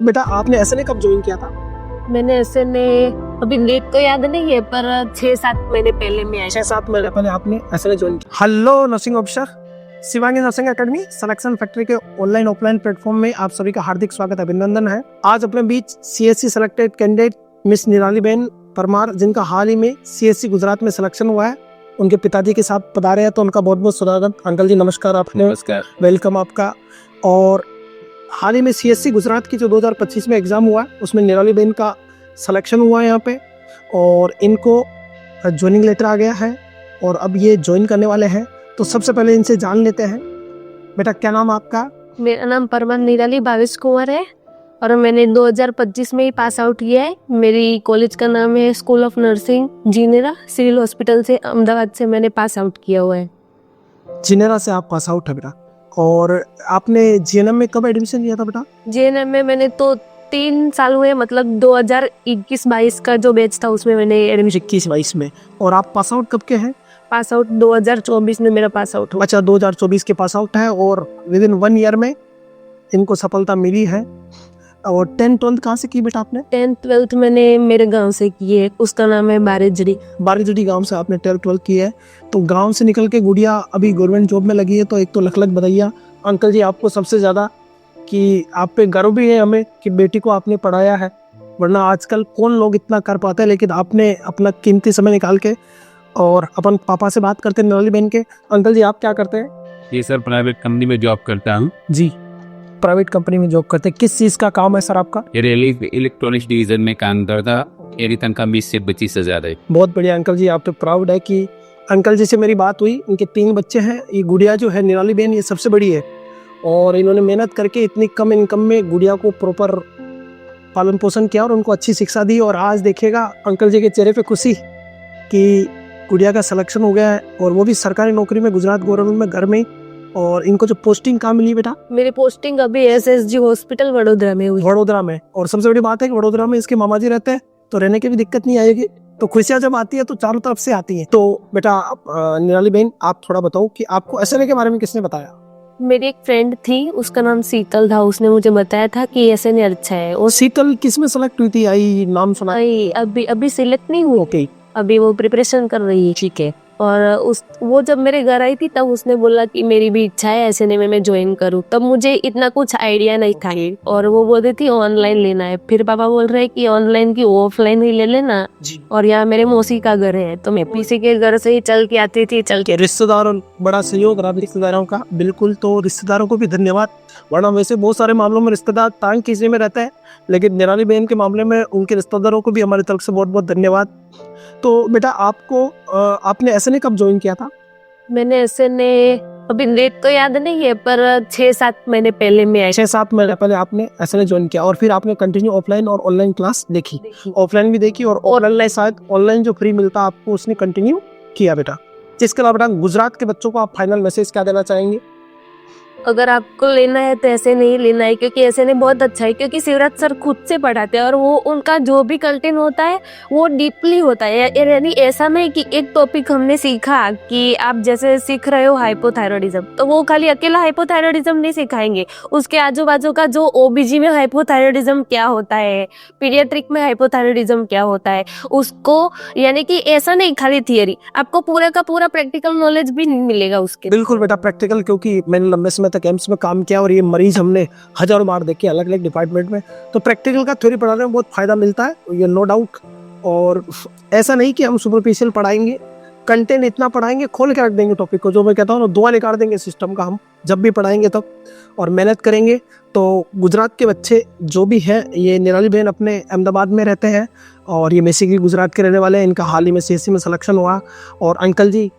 बेटा आपने एसएनए कब ज्वाइन किया था? मैंने एसएनए अभी डेट तो याद नहीं है, पर 6-7 महीने पहले में आई। 6-7 महीने पहले आपने एसएनए ज्वाइन किया। Hello nursing officer, Shivangi nursing academy selection factory के ऑनलाइन ऑफलाइन प्लेटफॉर्म में आप सभी का हार्दिक स्वागत अभिनंदन है। आज अपने बीच सीएससी सेलेक्टेड कैंडिडेट मिस निराली बहन परमार, जिनका हाल ही में सीएससी गुजरात में सिलेक्शन हुआ है, उनके पिताजी के साथ पधारे हैं, तो उनका बहुत बहुत स्वागत। अंकल जी नमस्कार, आपने नमस्कार। वेलकम आपका। और हाल ही में सीएससी गुजरात की जो 2025 में एग्जाम हुआ उसमें निराली बहन का सिलेक्शन हुआ है यहाँ पे, और इनको ज्वाइनिंग लेटर आ गया है और अब ये ज्वाइन करने वाले हैं। तो सबसे पहले इनसे जान लेते हैं। बेटा क्या नाम आपका? मेरा नाम परमार निराली भावेश कुंवर है और मैंने 2025 में ही पास आउट किया है। मेरी कॉलेज का नाम है स्कूल ऑफ नर्सिंग जीनेरा, सिविल हॉस्पिटल से अहमदाबाद से मैंने पास आउट किया हुआ है। जिनेरा से आप पास आउट है बेटा। और आपने जीएनएम में कब एडमिशन लिया था बेटा? जीएनएम में मैंने तो 3 साल हुए, मतलब 2021-22 का जो बैच था उसमें मैंने एडमिशन। 21-22 में। और आप पास आउट कब के हैं? पास आउट 2024 में मेरा पास आउट हुआ। अच्छा, 2024 के पास आउट है और विद इन 1 ईयर में इनको सफलता मिली है। और 10th-12th कहाँ से की बेटा आपने? 10th-12th मैंने मेरे गांव से की है, उसका नाम है बारेजड़ी। बारेजड़ी गांव से आपने 12th की है। तो गांव से निकल के गुड़िया अभी गवर्नमेंट जॉब में लगी है, तो एक तो लख लख बधाइयाँ अंकल जी आपको सबसे ज़्यादा, कि आप पे गर्व भी है हमें कि बेटी को आपने पढ़ाया है। वरना आजकल कौन लोग इतना कर पाते हैं, लेकिन आपने अपना कीमती समय निकाल के। और अपन पापा से बात करते हैं निराली बहन के। अंकल जी आप क्या करते हैं? ये सर प्राइवेट कंपनी में जॉब करता हूँ। जी, प्राइवेट कंपनी में जॉब करते हैं। किस चीज़ का काम है सर आपका? ये इलेक्ट्रॉनिक्स डिवीजन में काम करता। मेरी तनख्वाह 20 से 25 हज़ार है। बहुत बढ़िया अंकल जी, आप पे प्राउड है कि अंकल जी से मेरी बात हुई। इनके 3 बच्चे हैं। ये गुड़िया जो है निराली बहन, ये सबसे बड़ी है और इन्होंने मेहनत करके इतनी कम इनकम में गुड़िया को प्रॉपर पालन पोषण किया और उनको अच्छी शिक्षा दी। और आज देखिएगा अंकल जी के चेहरे पे खुशी कि गुड़िया का सिलेक्शन हो गया है, और वो भी सरकारी नौकरी में, गुजरात गवर्नमेंट में, घर में। और इनको जो पोस्टिंग कहाँ मिली बेटा? मेरी पोस्टिंग अभी एसएसजी हॉस्पिटल वडोदरा में हुई। वडोदरा में। और सबसे बड़ी बात है कि वडोदरा में इसके मामा जी रहते हैं, तो रहने की भी दिक्कत नहीं आएगी। तो खुशियाँ जब आती है तो चारों तरफ से आती हैं। तो बेटा निराली बहन आप थोड़ा बताओ कि आपको एसएनए के बारे में किसने बताया? मेरी एक फ्रेंड थी, उसका नाम शीतल था, उसने मुझे बताया था कि एसएनए अच्छा है। और शीतल किस में सेलेक्ट हुई थी? आई नाम सुना? अभी सिलेक्ट नहीं हुई। ओके, अभी वो प्रिपरेशन कर रही है। ठीक है। और वो जब मेरे घर आई थी तब उसने बोला कि मेरी भी इच्छा है एसएनए में मैं ज्वाइन करूँ। तब मुझे इतना कुछ आइडिया नहीं था और वो बोल रही थी ऑनलाइन लेना है। फिर पापा बोल रहे कि ऑनलाइन की ऑफलाइन ही ले लेना। जी। और यहाँ मेरे मौसी का घर है, तो मैं पीसी के घर से ही चल के आती थी। के रिश्तेदारों बड़ा सहयोग रहा रिश्तेदारों का, बिल्कुल। तो रिश्तेदारों को भी धन्यवाद। वरना वैसे बहुत सारे मामलों में रिश्तेदार टांग खींचने में रहते हैं, लेकिन निराली बहन के मामले में उनके रिश्तेदारों को भी हमारी तरफ से बहुत बहुत धन्यवाद। तो बेटा आपको आपने एसएनए कब ज्वाइन किया था? मैंने एसएनए अभी डेट तो याद नहीं है, पर 6-7 महीने पहले में आई। 6-7 महीने पहले आपने एसएनए ज्वाइन किया और फिर आपने कंटिन्यू ऑफलाइन और ऑनलाइन क्लास देखी। ऑफलाइन भी देखी और ऑनलाइन शायद ऑनलाइन जो फ्री मिलता आपको उसने कंटिन्यू किया बेटा। जिसके अलावा बेटा गुजरात के बच्चों को आप फाइनल मैसेज क्या देना चाहेंगे? अगर आपको लेना है तो ऐसे नहीं लेना है, क्योंकि ऐसे नहीं बहुत अच्छा है, क्योंकि शिवराज सर खुद से पढ़ाते हैं और वो उनका जो भी कंटेंट होता है वो डीपली होता है। यानी ऐसा नहीं कि एक टॉपिक हमने सीखा कि आप जैसे सीख रहे हो हाइपोथायरॉयडिज्म, तो वो खाली अकेला हाइपोथायरॉयडिज्म नहीं सिखाएंगे, उसके आजू बाजू का जो ओबीजी में हाइपोथायरॉयडिज्म क्या होता है, पीडियाट्रिक में हाइपोथायरॉयडिज्म क्या होता है उसको। यानी कि ऐसा नहीं खाली थियरी, आपको पूरा का पूरा प्रैक्टिकल नॉलेज भी मिलेगा उसके। बिल्कुल बेटा प्रैक्टिकल, क्योंकि मैंने लंबे समय तक एम्स में काम किया और ये मरीज हमने हजारों बार देखे अलग अलग डिपार्टमेंट में। तो प्रैक्टिकल का थ्योरी पढ़ाने में बहुत फायदा मिलता है, ये नो डाउट। और ऐसा नहीं कि हम सुपरफिशियल पढ़ाएंगे, कंटेंट इतना पढ़ाएंगे, खोल के रख देंगे टॉपिक को। जो मैं कहता हूँ ना, धुआं निकाल देंगे सिस्टम का हम जब भी पढ़ाएंगे तब। और मेहनत करेंगे तो गुजरात के बच्चे जो भी हैं, ये निराली बहन अपने अहमदाबाद में रहते हैं और ये बेसिकली गुजरात के रहने वाले हैं। इनका हाल ही में सीएससी में सिलेक्शन हुआ। और अंकल जी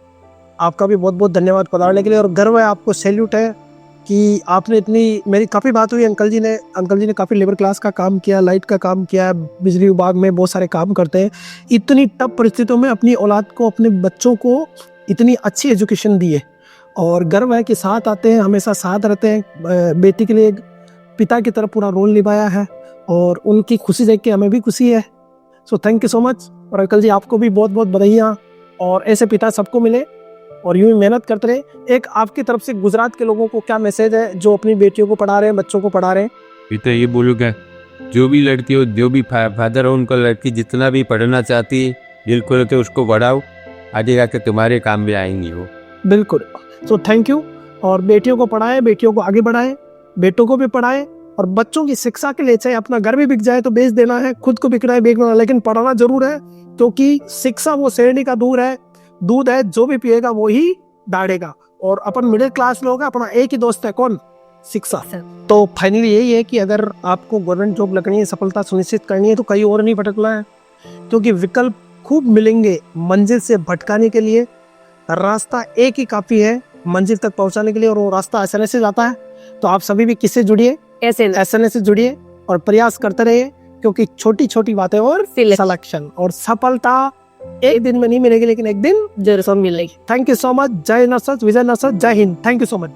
आपका भी बहुत बहुत धन्यवाद पधारने के लिए, और गर्व है आपको, सैल्यूट है कि आपने इतनी, मेरी काफ़ी बात हुई अंकल जी ने काफ़ी लेबर क्लास का काम किया, लाइट का काम किया, बिजली विभाग में बहुत सारे काम करते हैं। इतनी टफ परिस्थितियों में अपनी औलाद को, अपने बच्चों को इतनी अच्छी एजुकेशन दी है। और गर्व है कि साथ आते हैं, हमेशा साथ रहते हैं। बेटी के लिए एक पिता की तरफ पूरा रोल निभाया है और उनकी खुशी देख के हमें भी खुशी है। So thank you so much. और अंकल जी आपको भी बहुत बहुत बधाइयाँ, और ऐसे पिता सबको मिले और यूं ही मेहनत करते रहे। एक आपकी तरफ से गुजरात के लोगों को क्या मैसेज है जो अपनी बेटियों को पढ़ा रहे हैं, बच्चों को पढ़ा रहे हैं? तो ये बोलूँगा जो भी लड़की हो, जो भी फादर हो, उनको लड़की जितना भी पढ़ना चाहती है दिल खोल के उसको बढ़ाओ, आगे जाके तुम्हारे काम में आएंगी वो। बिल्कुल। So thank you. और बेटियों को पढ़ाएं, बेटियों को आगे बढ़ाएं, बेटों को भी पढ़ाएं, और बच्चों की शिक्षा के लिए चाहे अपना घर भी बिक जाए तो बेच देना है, खुद को बिकना है बेचना है, लेकिन पढ़ाना जरूर है, क्योंकि शिक्षा वो शेरनी का दूध है, जो भी पिएगा वो ही दाढ़ेगा। और अपन मिडिल क्लास लोग हैं, अपना एक ही दोस्त है, कौन? शिक्षा। तो फाइनली यही है कि अगर आपको गवर्नमेंट जॉब लगनी है, सफलता सुनिश्चित करनी है, तो कहीं और नहीं भटकना है, क्योंकि विकल्प खूब मिलेंगे मंजिल से भटकाने के लिए। रास्ता एक ही काफी है मंजिल तक पहुंचाने के लिए, और वो रास्ता एसएनएस से जाता है। तो आप सभी भी किससे जुड़िए? एसएनएस से जुड़िए और प्रयास करते रहिए, क्योंकि छोटी छोटी बातें और सिलेक्शन और सफलता एक दिन में नहीं मिलेगी, लेकिन एक दिन जरूर मिलेगी। Thank you so much. जय नर्सद, विजय नर्सद, जय Hind. Thank you so much.